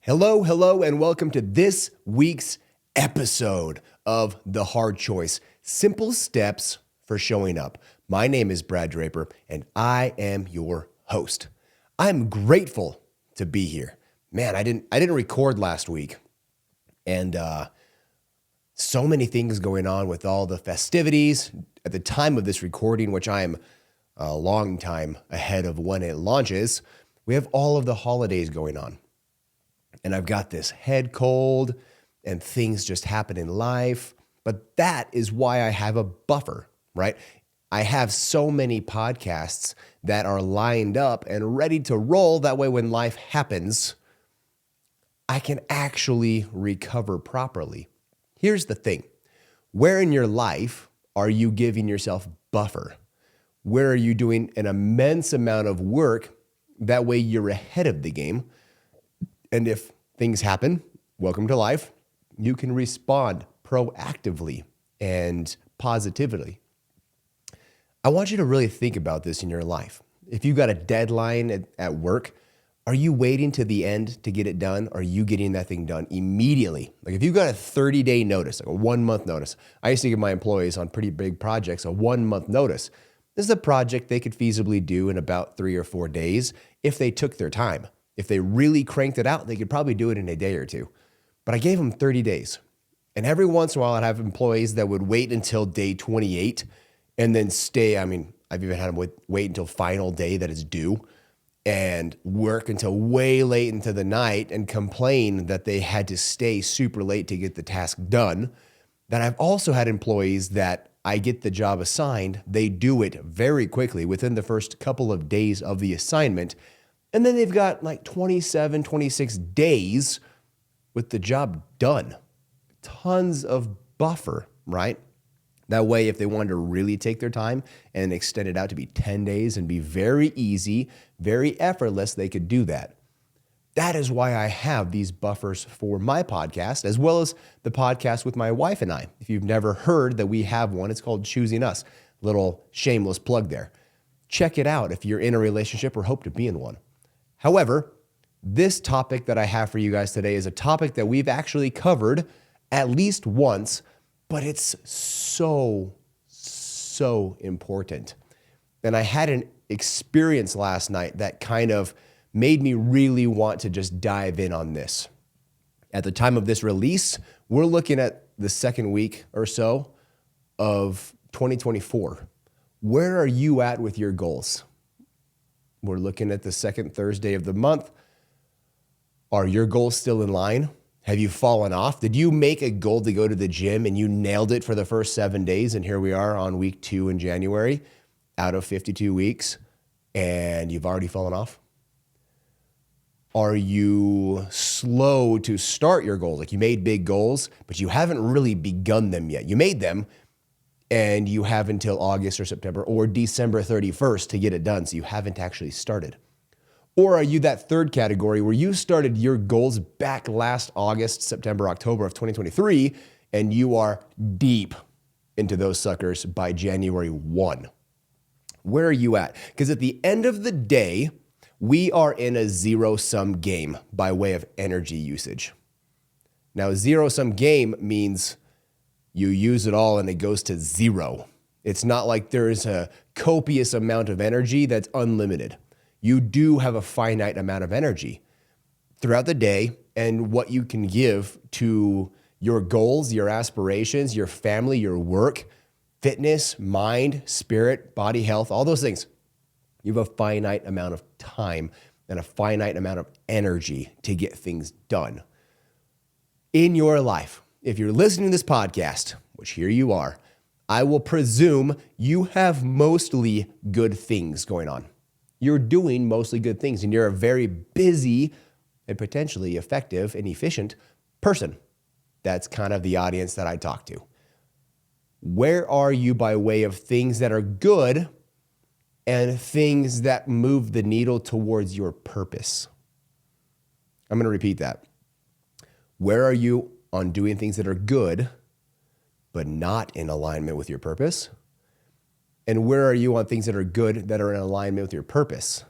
Hello, and welcome to this week's episode of The Hard Choice, Simple Steps for Showing Up. My name is Brad Draper, and I am your host. I'm grateful to be here. Man, I didn't record last week, and so many things going on with all the festivities at the time of this recording, which I am a long time ahead of when it launches. We have all of the holidays going on. And I've got this head cold and things just happen in life. But that is why I have a buffer, right? I have so many podcasts that are lined up and ready to roll. That way, when life happens, I can actually recover properly. Here's the thing. Where in your life are you giving yourself buffer? Where are you doing an immense amount of work? That way you're ahead of the game. And if things happen, welcome to life, you can respond proactively and positively. I want you to really think about this in your life. If you've got a deadline at work, are you waiting to the end to get it done? Or are you getting that thing done immediately? Like if you've got a 30-day notice, like a 1-month notice, I used to give my employees on pretty big projects a 1-month notice. This is a project they could feasibly do in about 3 or 4 days if they took their time. If they really cranked it out, they could probably do it in a day or two. But I gave them 30 days. And every once in a while, I'd have employees that would wait until day 28 and then stay. I mean, I've even had them wait until final day that is due and work until way late into the night and complain that they had to stay super late to get the task done. Then I've also had employees that I get the job assigned. They do it very quickly within the first couple of days of the assignment. And then they've got like 27, 26 days with the job done. Tons of buffer, right? That way, if they wanted to really take their time and extend it out to be 10 days and be very easy, very effortless, they could do that. That is why I have these buffers for my podcast, as well as the podcast with my wife and I. If you've never heard that we have one, it's called Choosing Us. Little shameless plug there. Check it out if you're in a relationship or hope to be in one. However, this topic that I have for you guys today is a topic that we've actually covered at least once, but it's so important. And I had an experience last night that kind of made me really want to just dive in on this. At the time of this release, we're looking at the second week or so of 2024. Where are you at with your goals? We're looking at the second Thursday of the month. Are your goals still in line? Have you fallen off? Did you make a goal to go to the gym and you nailed it for the first 7 days? And here we are on week 2 in January out of 52 weeks, and you've already fallen off? Are you slow to start your goals? Like you made big goals, but you haven't really begun them yet. You made them, and you have until August or September or December 31st to get it done, so you haven't actually started. Or are you that third category where you started your goals back last August, September, October of 2023, and you are deep into those suckers by January 1? Where are you at? Because at the end of the day, we are in a zero-sum game by way of energy usage. Now, a zero-sum game means you use it all and it goes to zero. It's not like there's a copious amount of energy that's unlimited. You do have a finite amount of energy throughout the day, and what you can give to your goals, your aspirations, your family, your work, fitness, mind, spirit, body health, all those things. You have a finite amount of time and a finite amount of energy to get things done. In your life, if you're listening to this podcast, which here you are, I will presume you have mostly good things going on. You're doing mostly good things, and you're a very busy and potentially effective and efficient person. That's kind of the audience that I talk to. Where are you by way of things that are good and things that move the needle towards your purpose? I'm going to repeat that. Where are you on doing things that are good, but not in alignment with your purpose? And where are you on things that are good, that are in alignment with your purpose?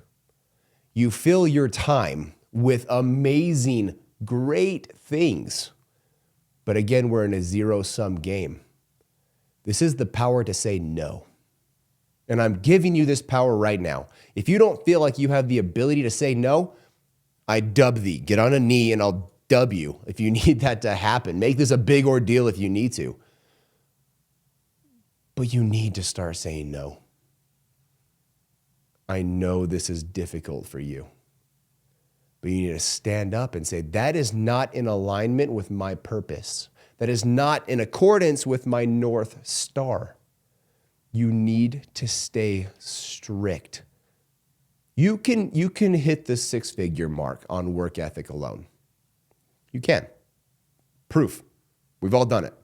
You fill your time with amazing great things. But again, we're in a zero-sum game. This is the power to say no. And I'm giving you this power right now. If you don't feel like you have the ability to say no, I dub thee. Get on a knee and I'll dub you if you need that to happen. Make this a big ordeal if you need to. But you need to start saying no. I know this is difficult for you. But you need to stand up and say, that is not in alignment with my purpose. That is not in accordance with my North Star. You need to stay strict. You can hit the 6-figure mark on work ethic alone. You can. Proof. We've all done it.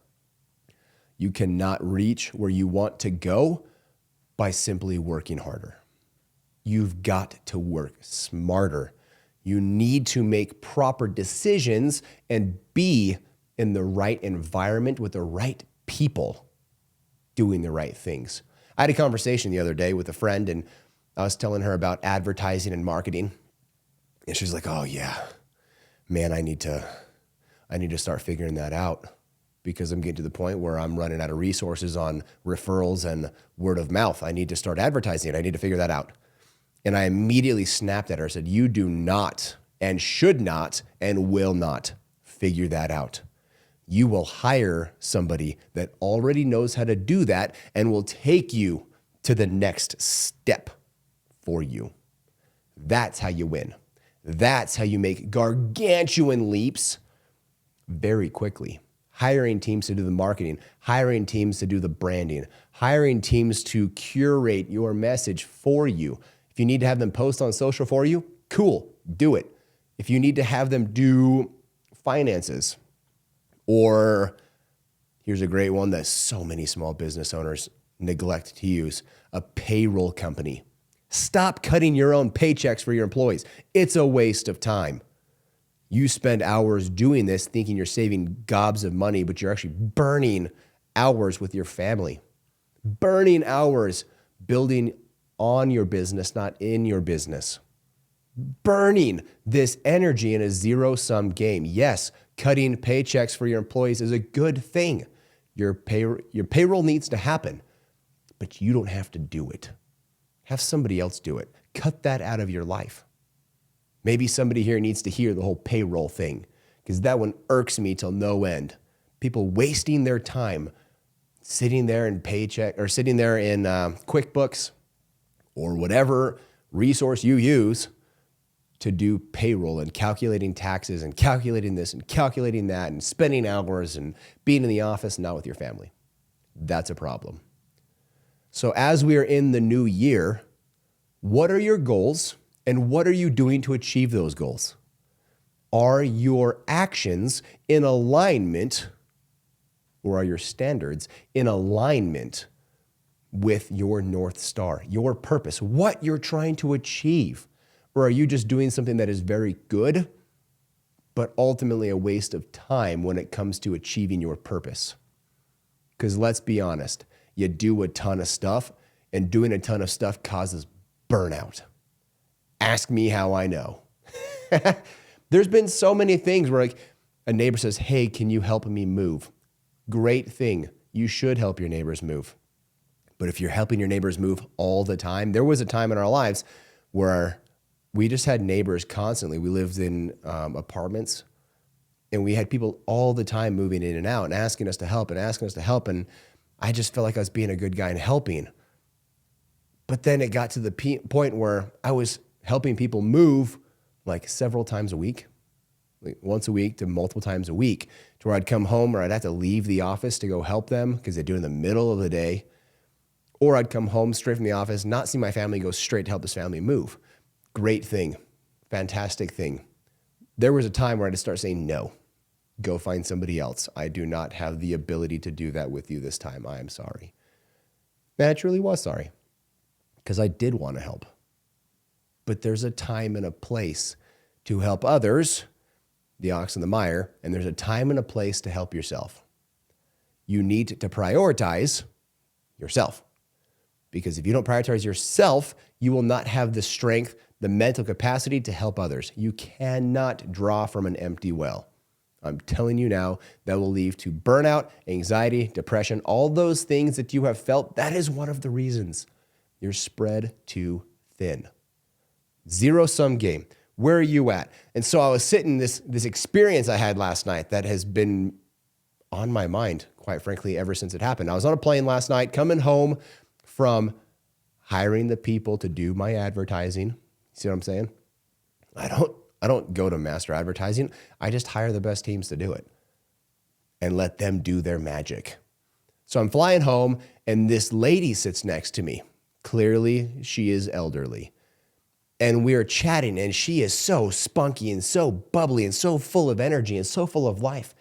You cannot reach where you want to go by simply working harder. You've got to work smarter. You need to make proper decisions and be in the right environment with the right people doing the right things. I had a conversation the other day with a friend, and I was telling her about advertising and marketing. And she's like, oh yeah, man, I need to start figuring that out because I'm getting to the point where I'm running out of resources on referrals and word of mouth. I need to start advertising it. I need to figure that out. And I immediately snapped at her, said, you do not and should not and will not figure that out. You will hire somebody that already knows how to do that and will take you to the next step for you. That's how you win. That's how you make gargantuan leaps very quickly. Hiring teams to do the marketing, hiring teams to do the branding, hiring teams to curate your message for you. If you need to have them post on social for you, cool, do it. If you need to have them do finances, or here's a great one that so many small business owners neglect to use, a payroll company. Stop cutting your own paychecks for your employees. It's a waste of time. You spend hours doing this thinking you're saving gobs of money, but you're actually burning hours with your family, burning hours building on your business, not in your business. Burning this energy in a zero-sum game. Yes, cutting paychecks for your employees is a good thing. Your payroll needs to happen, but you don't have to do it. Have somebody else do it. Cut that out of your life. Maybe somebody here needs to hear the whole payroll thing, because that one irks me till no end. People wasting their time sitting there in paycheck or sitting there in QuickBooks or whatever resource you use to do payroll and calculating taxes and calculating this and calculating that and spending hours and being in the office and not with your family. That's a problem. So as we are in the new year, what are your goals and what are you doing to achieve those goals? Are your actions in alignment, or are your standards in alignment with your North Star, your purpose, what you're trying to achieve? Or are you just doing something that is very good, but ultimately a waste of time when it comes to achieving your purpose? Because let's be honest, you do a ton of stuff, and doing a ton of stuff causes burnout. Ask me how I know. There's been so many things where like a neighbor says, hey, can you help me move? Great thing. You should help your neighbors move. But if you're helping your neighbors move all the time, there was a time in our lives where we just had neighbors constantly. We lived in apartments, and we had people all the time moving in and out and asking us to help and asking us to help. And I just felt like I was being a good guy and helping. But then it got to the point where I was helping people move like several times a week, like once a week to multiple times a week, to where I'd come home or I'd have to leave the office to go help them because they do it in the middle of the day. Or I'd come home straight from the office, not see my family, go straight to help this family move. Great thing. Fantastic thing. There was a time where I had to start saying, no, go find somebody else. I do not have the ability to do that with you this time. I am sorry. And I truly was sorry because I did want to help. But there's a time and a place to help others, the ox and the mire, and there's a time and a place to help yourself. You need to prioritize yourself. Because if you don't prioritize yourself, you will not have the strength the mental capacity to help others. You cannot draw from an empty well. I'm telling you now, that will lead to burnout, anxiety, depression, all those things that you have felt. That is one of the reasons you're spread too thin. Zero-sum game. Where are you at? And so I was sitting this experience I had last night that has been on my mind, quite frankly, ever since it happened. I was on a plane last night, coming home from hiring the people to do my advertising. See what I'm saying? I don't go to master advertising. I just hire the best teams to do it and let them do their magic. So I'm flying home and this lady sits next to me. Clearly, she is elderly. And we are chatting and she is so spunky and so bubbly and so full of energy and so full of life.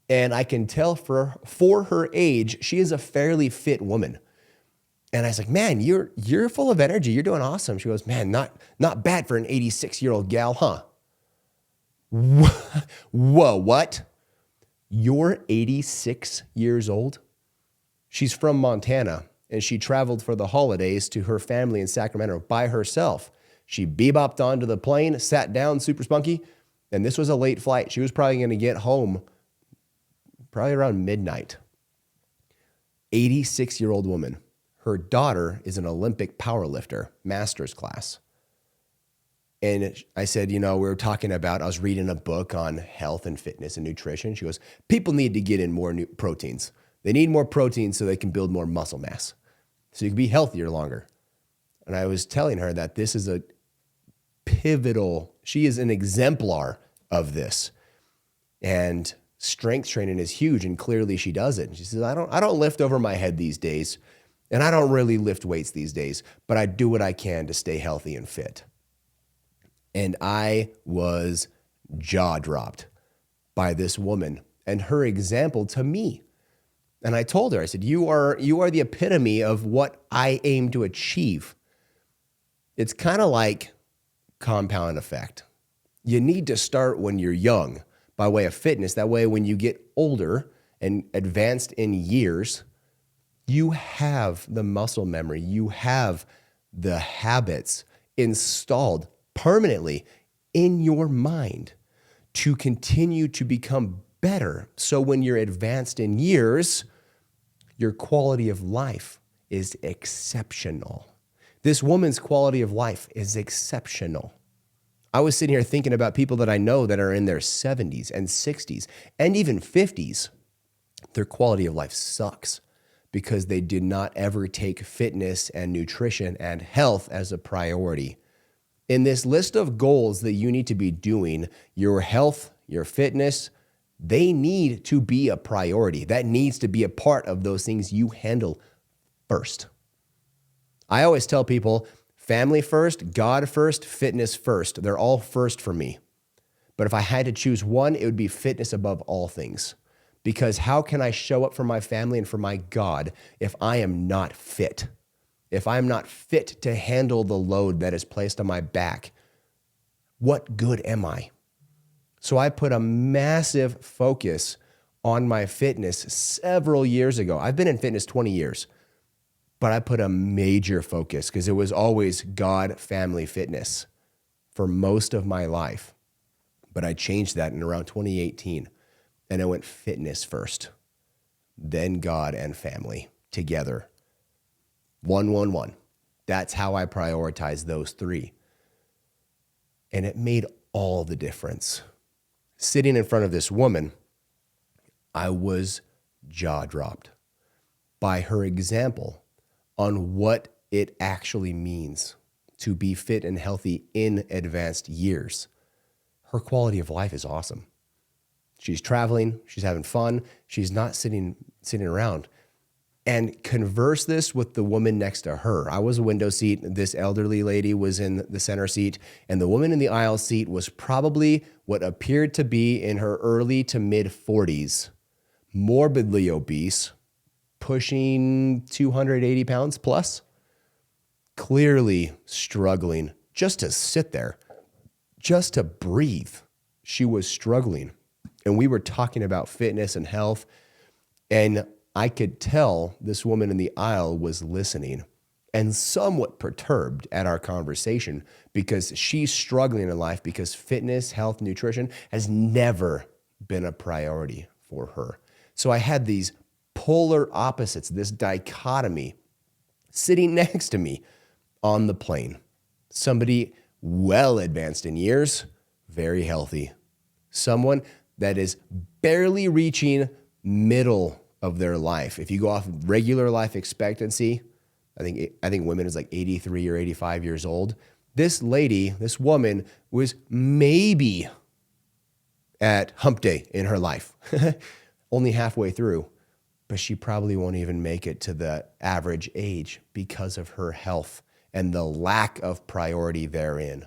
And I can tell for her age, she is a fairly fit woman. And I was like, man, you're full of energy. You're doing awesome. She goes, man, not bad for an 86-year-old gal, huh? Whoa, what? You're 86 years old? She's from Montana, and she traveled for the holidays to her family in Sacramento by herself. She bebopped onto the plane, sat down, super spunky, and this was a late flight. She was probably going to get home probably around midnight. 86-year-old woman. Her daughter is an Olympic powerlifter, master's class. And I said, we were talking about, I was reading a book on health and fitness and nutrition. She goes, people need to get in more proteins. They need more protein so they can build more muscle mass, so you can be healthier longer. And I was telling her that this is a pivotal, she is an exemplar of this. And strength training is huge, and clearly she does it. And she says, I don't lift over my head these days, and I don't really lift weights these days, but I do what I can to stay healthy and fit. And I was jaw-dropped by this woman and her example to me. And I told her, I said, you are the epitome of what I aim to achieve. It's kind of like compound effect. You need to start when you're young by way of fitness. That way, when you get older and advanced in years, you have the muscle memory, you have the habits installed permanently in your mind to continue to become better. So when you're advanced in years, your quality of life is exceptional. This woman's quality of life is exceptional. I was sitting here thinking about people that I know that are in their 70s and 60s and even 50s. Their quality of life sucks because they did not ever take fitness and nutrition and health as a priority. In this list of goals that you need to be doing, your health, your fitness, they need to be a priority. That needs to be a part of those things you handle first. I always tell people, family first, God first, fitness first. They're all first for me. But if I had to choose one, it would be fitness above all things. Because how can I show up for my family and for my God if I am not fit? If I'm not fit to handle the load that is placed on my back, what good am I? So I put a massive focus on my fitness several years ago. I've been in fitness 20 years, but I put a major focus because it was always God, family, fitness for most of my life. But I changed that in around 2018, and I went fitness first, then God and family together. 1-1-1. That's how I prioritize those three. And it made all the difference. Sitting in front of this woman, I was jaw-dropped by her example on what it actually means to be fit and healthy in advanced years. Her quality of life is awesome. She's traveling, she's having fun, she's not sitting around. And converse this with the woman next to her. I was a window seat. This elderly lady was in the center seat, and the woman in the aisle seat was probably what appeared to be in her early to mid 40s, morbidly obese, pushing 280 pounds plus, clearly struggling just to sit there, just to breathe. She was struggling. And we were talking about fitness and health, and I could tell this woman in the aisle was listening, and somewhat perturbed at our conversation because she's struggling in life because fitness, health, nutrition has never been a priority for her. So I had these polar opposites, this dichotomy sitting next to me on the plane. Somebody well advanced in years, very healthy. Someone that is barely reaching middle of their life. If you go off regular life expectancy, I think women is like 83 or 85 years old. This lady, this woman was maybe at hump day in her life, only halfway through, but she probably won't even make it to the average age because of her health and the lack of priority therein.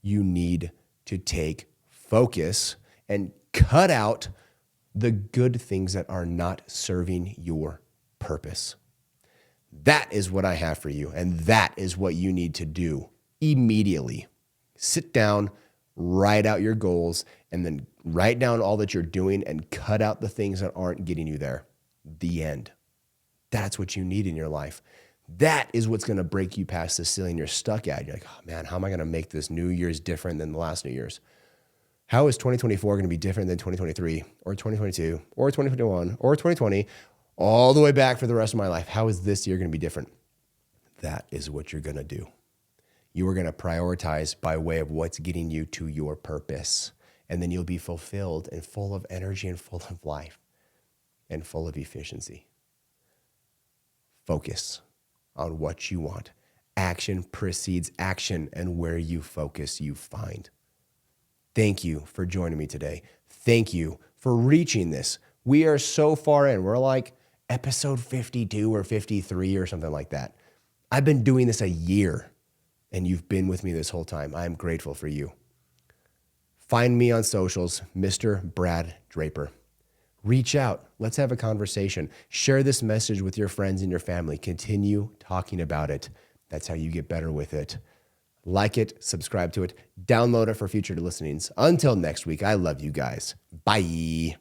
You need to take focus and cut out the good things that are not serving your purpose. That is what I have for you, and that is what you need to do immediately. Sit down, write out your goals, and then write down all that you're doing and cut out the things that aren't getting you there. The end. That's what you need in your life. That is what's going to break you past the ceiling you're stuck at. You're like, oh man, how am I going to make this New Year's different than the last New Year's? How is 2024 going to be different than 2023 or 2022 or 2021 or 2020 all the way back for the rest of my life? How is this year going to be different? That is what you're going to do. You are going to prioritize by way of what's getting you to your purpose. And then you'll be fulfilled and full of energy and full of life and full of efficiency. Focus on what you want. Action precedes action, and where you focus, you find. Thank you for joining me today. Thank you for reaching this. We are so far in. We're like episode 52 or 53 or something like that. I've been doing this a year, and you've been with me this whole time. I'm grateful for you. Find me on socials, Mr. Brad Draper. Reach out. Let's have a conversation. Share this message with your friends and your family. Continue talking about it. That's how you get better with it. Like it, subscribe to it, download it for future listenings. Until next week, I love you guys. Bye.